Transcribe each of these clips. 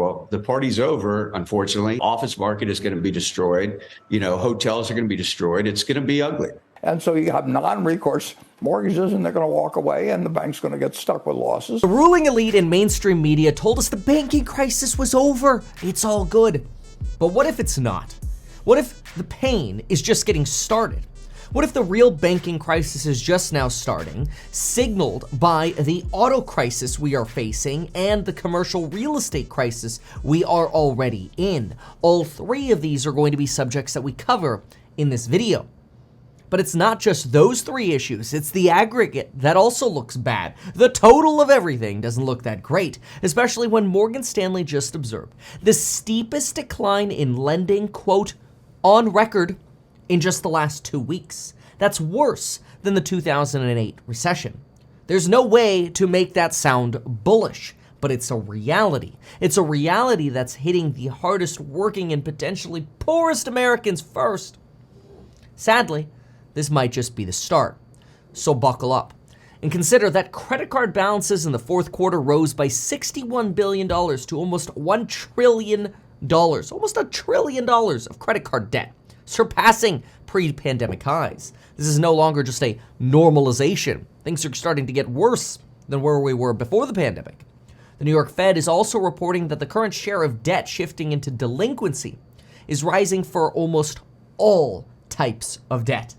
Well, the party's over, unfortunately. Office market is going to be destroyed. Hotels are going to be destroyed. It's going to be ugly. And so you have non-recourse mortgages, and they're going to walk away, and the bank's going to get stuck with losses. The ruling elite and mainstream media told us the banking crisis was over. It's all good. But what if it's not? What if the pain is just getting started? What if the real banking crisis is just now starting, signaled by the auto crisis we are facing and the commercial real estate crisis we are already in? All three of these are going to be subjects that we cover in this video. But it's not just those three issues, it's the aggregate that also looks bad. The total of everything doesn't look that great, especially when Morgan Stanley just observed the steepest decline in lending, quote, on record in just the last 2 weeks. That's worse than the 2008 recession. There's no way to make that sound bullish, but it's a reality. It's a reality that's hitting the hardest working and potentially poorest Americans first. Sadly, this might just be the start, so buckle up. And consider that credit card balances in the fourth quarter rose by $61 billion to almost $1 trillion, almost $1 trillion of credit card debt, surpassing pre-pandemic highs. This is no longer just a normalization. Things are starting to get worse than where we were before the pandemic. The New York Fed is also reporting that the current share of debt shifting into delinquency is rising for almost all types of debt.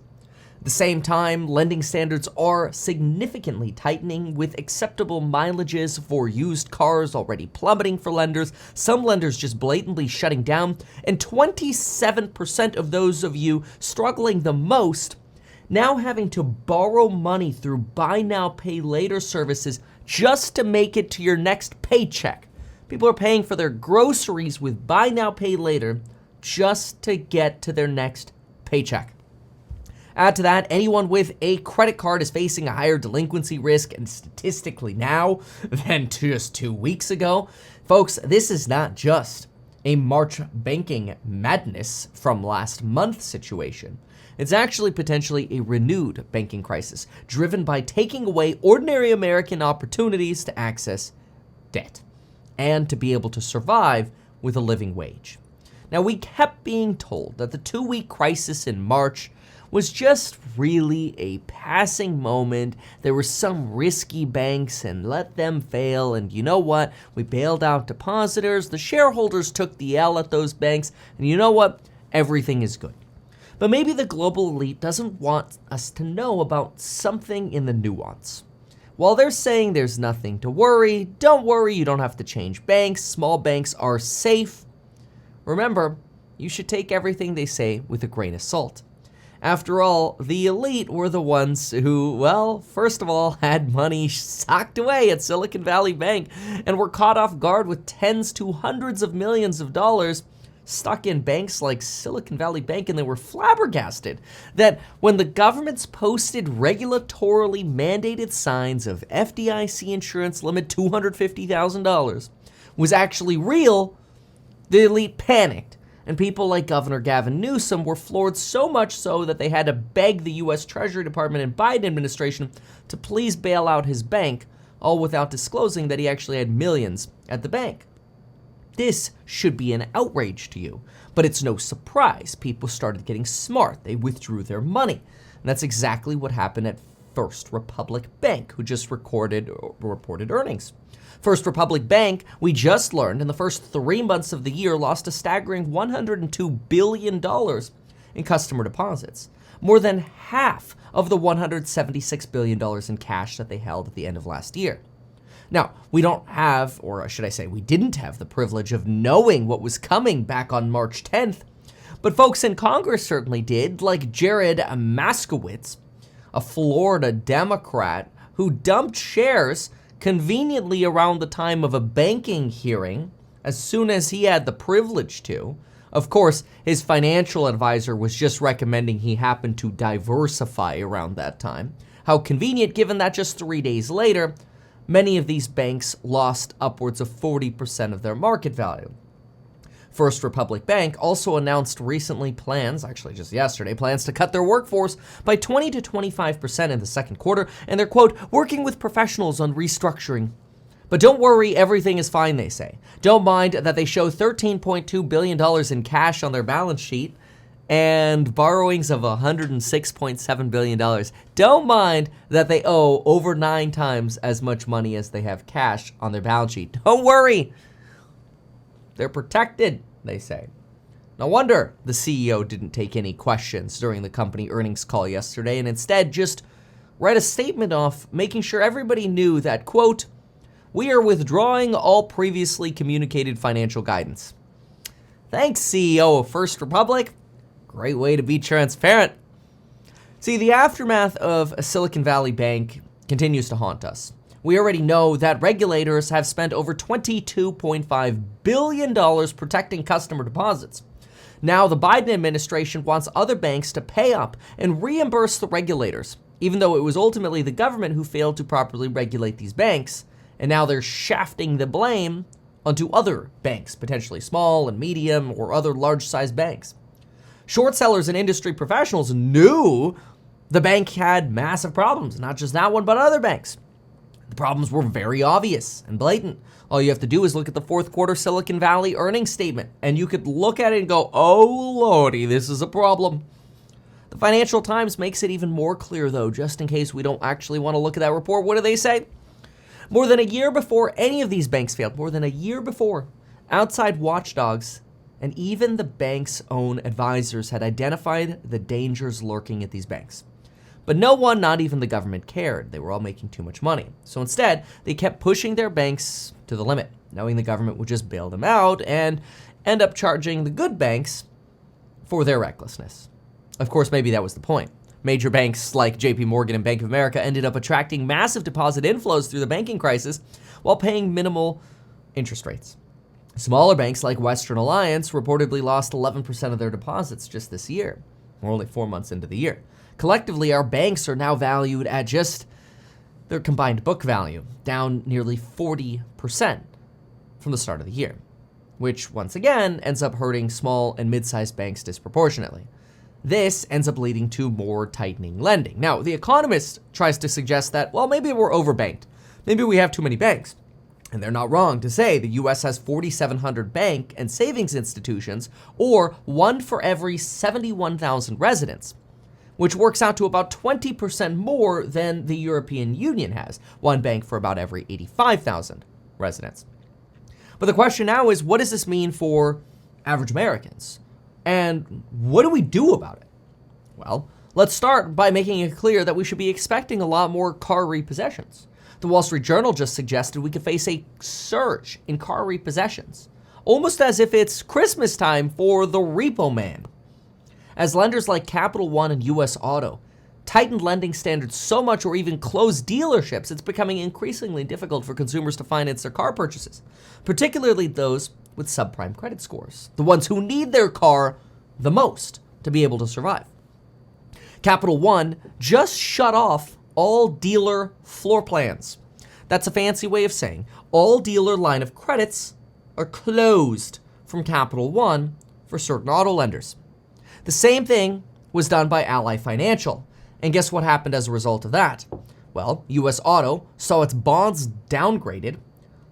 At the same time, lending standards are significantly tightening, with acceptable mileages for used cars already plummeting for lenders, some lenders just blatantly shutting down, and 27% of those of you struggling the most now having to borrow money through buy now, pay later services just to make it to your next paycheck. People are paying for their groceries with buy now, pay later just to get to their next paycheck. Add to that, anyone with a credit card is facing a higher delinquency risk, and statistically now, than just 2 weeks ago. Folks, this is not just a March banking madness from last month situation. It's actually potentially a renewed banking crisis, driven by taking away ordinary American opportunities to access debt and to be able to survive with a living wage. Now, we kept being told that the 2-week crisis in March was just really a passing moment. There were some risky banks and let them fail. And you know what? We bailed out depositors. The shareholders took the L at those banks. And you know what? Everything is good. But maybe the global elite doesn't want us to know about something in the nuance. While they're saying there's nothing to worry, don't worry, you don't have to change banks. Small banks are safe. Remember, you should take everything they say with a grain of salt. After all, the elite were the ones who, well, first of all, had money socked away at Silicon Valley Bank and were caught off guard with tens to hundreds of millions of dollars stuck in banks like Silicon Valley Bank, and they were flabbergasted that when the governments posted regulatorily mandated signs of FDIC insurance limit $250,000 was actually real, the elite panicked. And people like Governor Gavin Newsom were floored, so much so that they had to beg the U.S. Treasury Department and Biden administration to please bail out his bank, all without disclosing that he actually had millions at the bank. This should be an outrage to you, but it's no surprise. People started getting smart. They withdrew their money. And that's exactly what happened at First Republic Bank, who just reported earnings. First Republic Bank, we just learned, in the first 3 months of the year, lost a staggering $102 billion in customer deposits, more than half of the $176 billion in cash that they held at the end of last year. Now, we don't have, or should I say, we didn't have the privilege of knowing what was coming back on March 10th, but folks in Congress certainly did, like Jared Moskowitz, a Florida Democrat who dumped shares conveniently around the time of a banking hearing, as soon as he had the privilege to. Of course, his financial advisor was just recommending he happen to diversify around that time. How convenient, given that just 3 days later, many of these banks lost upwards of 40% of their market value. First Republic Bank also announced recently plans, actually just yesterday, plans to cut their workforce by 20 to 25% in the second quarter, and they're, quote, working with professionals on restructuring But don't worry, everything is fine, they say. Don't mind that they show $13.2 billion in cash on their balance sheet and borrowings of $106.7 billion. Don't mind that they owe over 9 times as much money as they have cash on their balance sheet. Don't worry. They're protected, they say. No wonder the CEO didn't take any questions during the company earnings call yesterday and instead just read a statement off, making sure everybody knew that, quote, "We are withdrawing all previously communicated financial guidance." Thanks, CEO of First Republic. Great way to be transparent. See, the aftermath of Silicon Valley Bank continues to haunt us. We already know that regulators have spent over $22.5 billion protecting customer deposits. Now, the Biden administration wants other banks to pay up and reimburse the regulators, even though it was ultimately the government who failed to properly regulate these banks, and now they're shafting the blame onto other banks, potentially small and medium or other large-sized banks. Short sellers and industry professionals knew the bank had massive problems, not just that one, but other banks. The problems were very obvious and blatant. All you have to do is look at the fourth quarter Silicon Valley earnings statement, and you could look at it and go, oh lordy, this is a problem. The Financial Times makes it even more clear, though, just in case we don't actually want to look at that report. What do they say? More than a year before any of these banks failed, more than a year before, outside watchdogs and even the bank's own advisors had identified the dangers lurking at these banks. But no one, not even the government, cared. They were all making too much money. So instead, they kept pushing their banks to the limit, knowing the government would just bail them out and end up charging the good banks for their recklessness. Of course, maybe that was the point. Major banks like JP Morgan and Bank of America ended up attracting massive deposit inflows through the banking crisis while paying minimal interest rates. Smaller banks like Western Alliance reportedly lost 11% of their deposits just this year. We're only 4 months into the year. Collectively, our banks are now valued at just their combined book value, down nearly 40% from the start of the year, which once again ends up hurting small and mid-sized banks disproportionately. This ends up leading to more tightening lending. Now, The Economist tries to suggest that, well, maybe we're overbanked. Maybe we have too many banks. And they're not wrong to say the U.S. has 4,700 bank and savings institutions, or 1 for every 71,000 residents, which works out to about 20% more than the European Union has, 1 bank for about every 85,000 residents. But the question now is, what does this mean for average Americans? And what do we do about it? Well, let's start by making it clear that we should be expecting a lot more car repossessions. The Wall Street Journal just suggested we could face a surge in car repossessions, almost as if it's Christmas time for the repo man. As lenders like Capital One and US Auto tightened lending standards so much or even closed dealerships, it's becoming increasingly difficult for consumers to finance their car purchases, particularly those with subprime credit scores, the ones who need their car the most to be able to survive. Capital One just shut off all dealer floor plans. That's a fancy way of saying all dealer line of credits are closed from Capital One for certain auto lenders. The same thing was done by Ally Financial. And guess what happened as a result of that? Well, US Auto saw its bonds downgraded,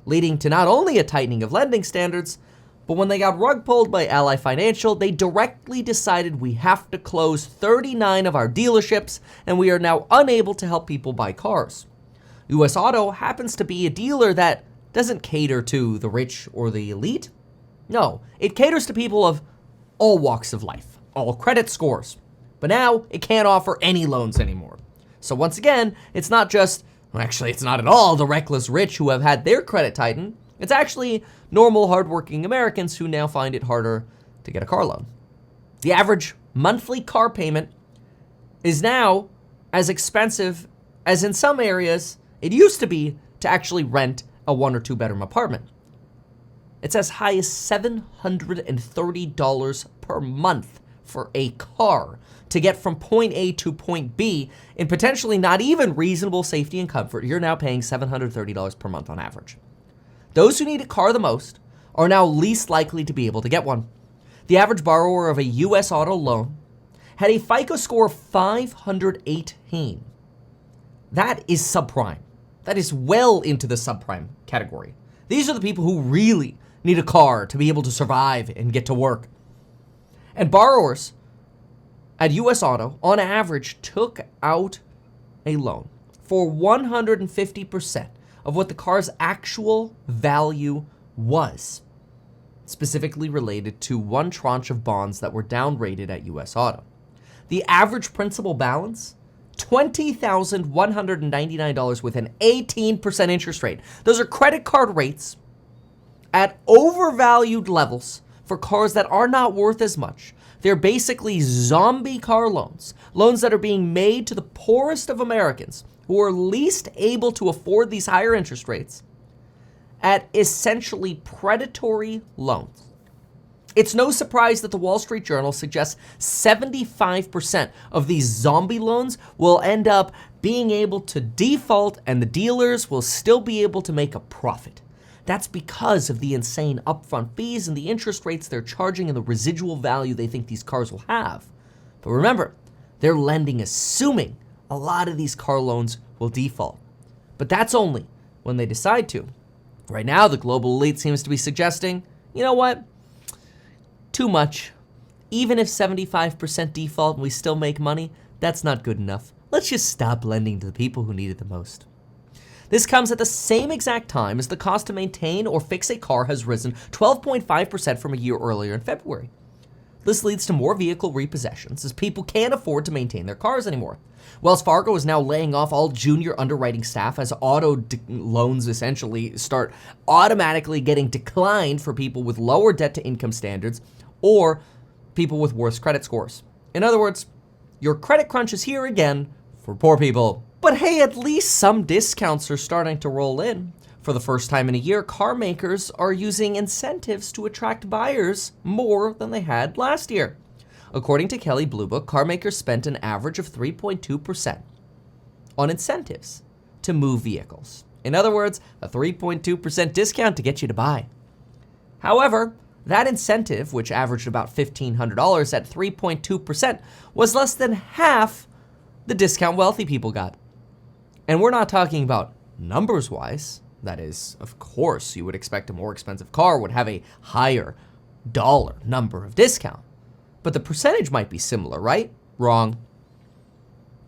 leading to not only a tightening of lending standards, but when they got rug pulled by Ally Financial, they directly decided we have to close 39 of our dealerships, and we are now unable to help people buy cars. US Auto happens to be a dealer that doesn't cater to the rich or the elite. No, it caters to people of all walks of life, all credit scores. But now it can't offer any loans anymore. So once again, it's not just, well, actually it's not at all the reckless rich who have had their credit tightened. It's actually normal, hardworking Americans who now find it harder to get a car loan. The average monthly car payment is now as expensive as in some areas it used to be to actually rent a 1 or 2 bedroom apartment. It's as high as $730 per month for a car to get from point A to point B in potentially not even reasonable safety and comfort. You're now paying $730 per month on average. Those who need a car the most are now least likely to be able to get one. The average borrower of a US auto loan had a FICO score of 518. That is subprime. That is well into the subprime category. These are the people who really need a car to be able to survive and get to work. And borrowers at US Auto, on average, took out a loan for 150% of what the car's actual value was, specifically related to one tranche of bonds that were downgraded at US Auto. The average principal balance, $20,199 with an 18% interest rate. Those are credit card rates at overvalued levels for cars that are not worth as much. They're basically zombie car loans, loans that are being made to the poorest of Americans who are least able to afford these higher interest rates at essentially predatory loans. It's no surprise that the Wall Street Journal suggests 75% of these zombie loans will end up being able to default and the dealers will still be able to make a profit. That's because of the insane upfront fees and the interest rates they're charging and the residual value they think these cars will have. But remember, they're lending assuming a lot of these car loans will default. But that's only when they decide to. Right now, the global elite seems to be suggesting, you know what? Too much. Even if 75% default and we still make money, that's not good enough. Let's just stop lending to the people who need it the most. This comes at the same exact time as the cost to maintain or fix a car has risen 12.5% from a year earlier in February. This leads to more vehicle repossessions as people can't afford to maintain their cars anymore. Wells Fargo is now laying off all junior underwriting staff as auto loans essentially start automatically getting declined for people with lower debt to income standards or people with worse credit scores. In other words, your credit crunch is here again for poor people. But hey, at least some discounts are starting to roll in. For the first time in a year, car makers are using incentives to attract buyers more than they had last year. According to Kelley Blue Book, car makers spent an average of 3.2% on incentives to move vehicles. In other words, a 3.2% discount to get you to buy. However, that incentive, which averaged about $1,500 at 3.2%, was less than half the discount wealthy people got. And we're not talking about numbers-wise. That is, of course, you would expect a more expensive car would have a higher dollar number of discount. But the percentage might be similar, right? Wrong.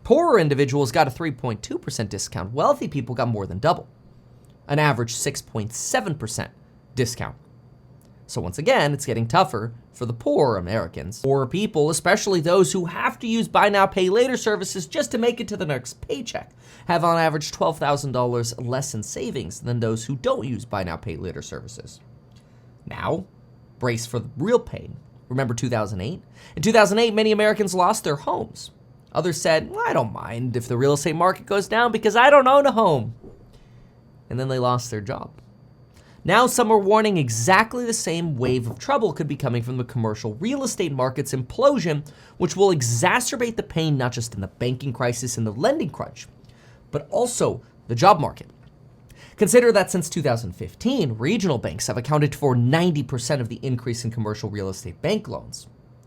Poorer individuals got a 3.2% discount. Wealthy people got more than double, an average 6.7% discount. So once again, it's getting tougher for the poor Americans. Poor people, especially those who have to use buy now, pay later services just to make it to the next paycheck, have on average $12,000 less in savings than those who don't use buy now, pay later services. Now, brace for the real pain. Remember 2008? In 2008, many Americans lost their homes. Others said, well, I don't mind if the real estate market goes down because I don't own a home. And then they lost their job. Now some are warning exactly the same wave of trouble could be coming from the commercial real estate market's implosion, which will exacerbate the pain not just in the banking crisis and the lending crunch, but also the job market. Consider that since 2015, regional banks have accounted for 90% of the increase in commercial real estate bank loans.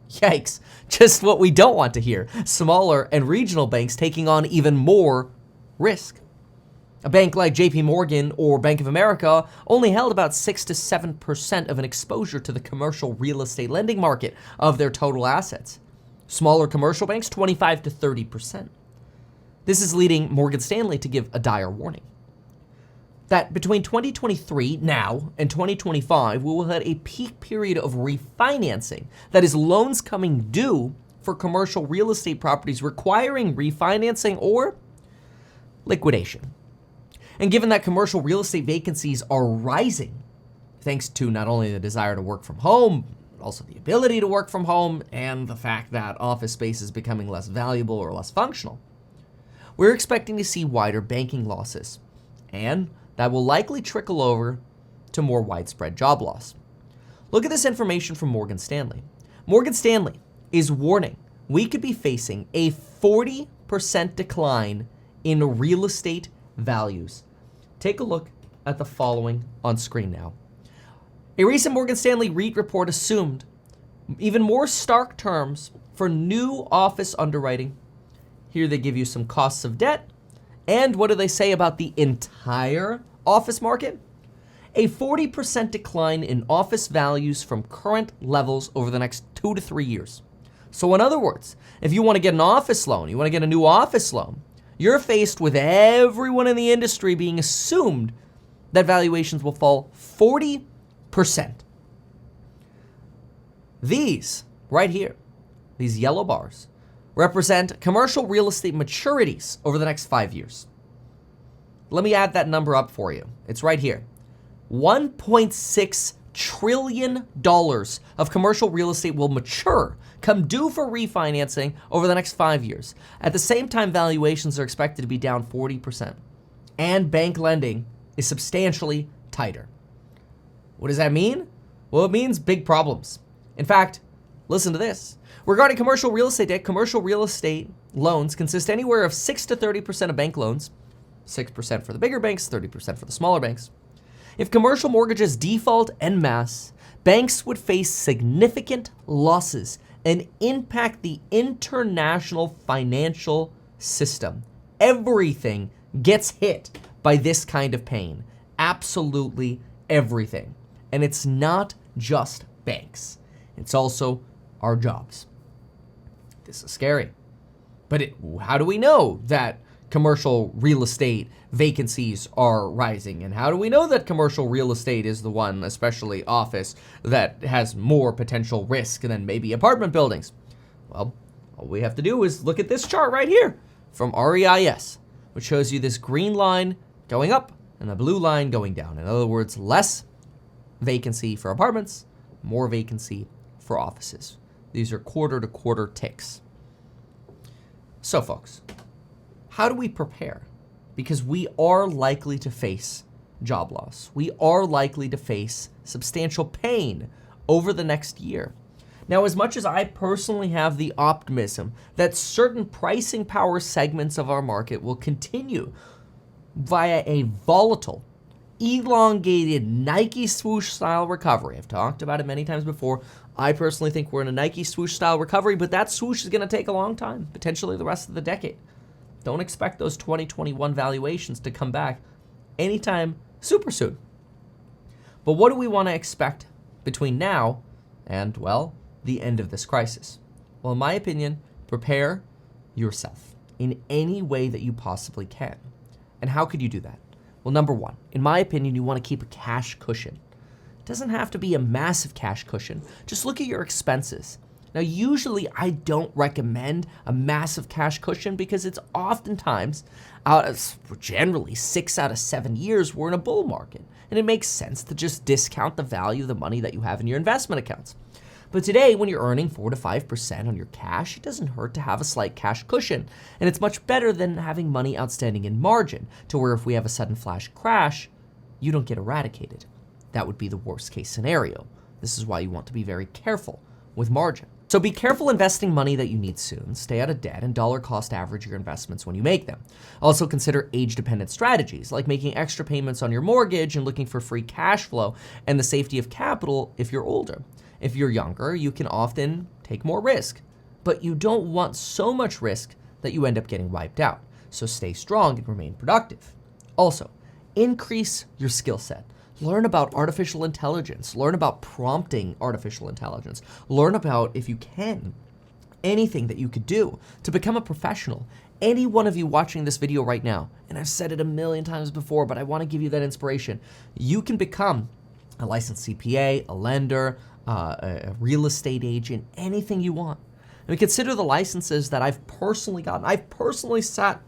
Yikes, just what we don't want to hear. Smaller and regional banks taking on even more risk. A bank like JP Morgan or Bank of America only held about 6 to 7% of an exposure to the commercial real estate lending market of their total assets. Smaller commercial banks, 25 to 30%. This is leading Morgan Stanley to give a dire warning that between 2023 now and 2025, we will hit a peak period of refinancing. That is, loans coming due for commercial real estate properties requiring refinancing or liquidation. And given that commercial real estate vacancies are rising, thanks to not only the desire to work from home, but also the ability to work from home, and the fact that office space is becoming less valuable or less functional, we're expecting to see wider banking losses, and that will likely trickle over to more widespread job loss. Look at this information from Morgan Stanley. Morgan Stanley is warning we could be facing a 40% decline in real estate values. Take a look at the following on screen now. A recent Morgan Stanley REIT report assumed even more stark terms for new office underwriting. Here they give you some costs of debt And what do they say about the entire office market? A 40% decline in office values from current levels over the next 2 to 3 years. So in other words, if you want to get an office loan, you want to get a new office loan, you're faced with everyone in the industry being assumed that valuations will fall 40%. These right here, these yellow bars, represent commercial real estate maturities over the next 5 years. Let me add that number up for you. It's right here. $1.6 trillion of commercial real estate will mature, come due for refinancing over the next 5 years. At the same time, valuations are expected to be down 40%. And bank lending is substantially tighter. What does that mean? Well, it means big problems. In fact, listen to this. Regarding commercial real estate debt, commercial real estate loans consist anywhere of 6 to 30% of bank loans, 6% for the bigger banks, 30% for the smaller banks. If commercial mortgages default en masse, banks would face significant losses and impact the international financial system. Everything gets hit by this kind of pain. Absolutely everything. And it's not just banks. It's also our jobs. This is scary. But how do we know that commercial real estate vacancies are rising? And how do we know that commercial real estate is the one, especially office, that has more potential risk than maybe apartment buildings? Well, all we have to do is look at this chart right here from REIS, which shows you this green line going up and the blue line going down. In other words, less vacancy for apartments, more vacancy for offices. These are quarter-to-quarter ticks. So, folks, how do we prepare? Because we are likely to face job loss. We are likely to face substantial pain over the next year. Now, as much as I personally have the optimism that certain pricing power segments of our market will continue via a volatile, elongated Nike swoosh style recovery. I've talked about it many times before. I personally think we're in a Nike swoosh style recovery, but that swoosh is going to take a long time, potentially the rest of the decade. Don't expect those 2021 valuations to come back anytime super soon. But what do we want to expect between now and, well, the end of this crisis? Well, in my opinion, prepare yourself in any way that you possibly can. And how could you do that? Well, number one, in my opinion, you want to keep a cash cushion. It doesn't have to be a massive cash cushion. Just look at your expenses. Now, usually I don't recommend a massive cash cushion because it's oftentimes, generally 6 out of 7 years, we're in a bull market. And it makes sense to just discount the value of the money that you have in your investment accounts. But today, when you're earning 4 to 5% on your cash, it doesn't hurt to have a slight cash cushion. And it's much better than having money outstanding in margin, to where if we have a sudden flash crash, you don't get eradicated. That would be the worst case scenario. This is why you want to be very careful with margin. So be careful investing money that you need soon, stay out of debt, and dollar cost average your investments when you make them. Also consider age-dependent strategies, like making extra payments on your mortgage and looking for free cash flow and the safety of capital if you're older. If you're younger, you can often take more risk, but you don't want so much risk that you end up getting wiped out. So stay strong and remain productive. Also, increase your skill set. Learn about artificial intelligence. Learn about prompting artificial intelligence. Learn about, if you can, anything that you could do to become a professional. Any one of you watching this video right now, and I've said it a million times before, but I want to give you that inspiration. You can become a licensed CPA, a lender, a real estate agent, anything you want. And consider the licenses that I've personally gotten. I've personally sat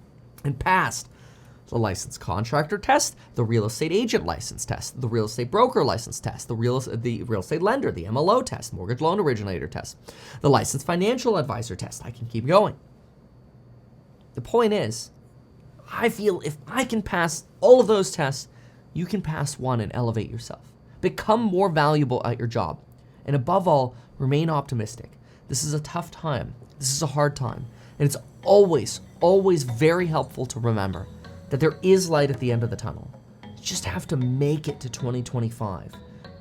and passed the licensed contractor test, the real estate agent license test, the real estate broker license test, the real estate lender, the MLO test, mortgage loan originator test, the licensed financial advisor test. I can keep going. The point is, I feel if I can pass all of those tests, you can pass one and elevate yourself. Become more valuable at your job. And above all, remain optimistic. This is a tough time. This is a hard time. And it's always, always very helpful to remember that there is light at the end of the tunnel. You just have to make it to 2025.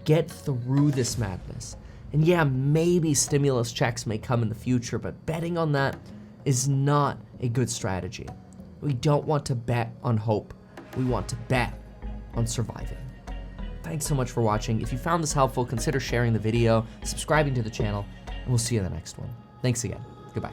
Get through this madness. And yeah, maybe stimulus checks may come in the future, but betting on that is not a good strategy. We don't want to bet on hope. We want to bet on surviving. Thanks so much for watching. If you found this helpful, consider sharing the video, subscribing to the channel, and we'll see you in the next one. Thanks again. Goodbye.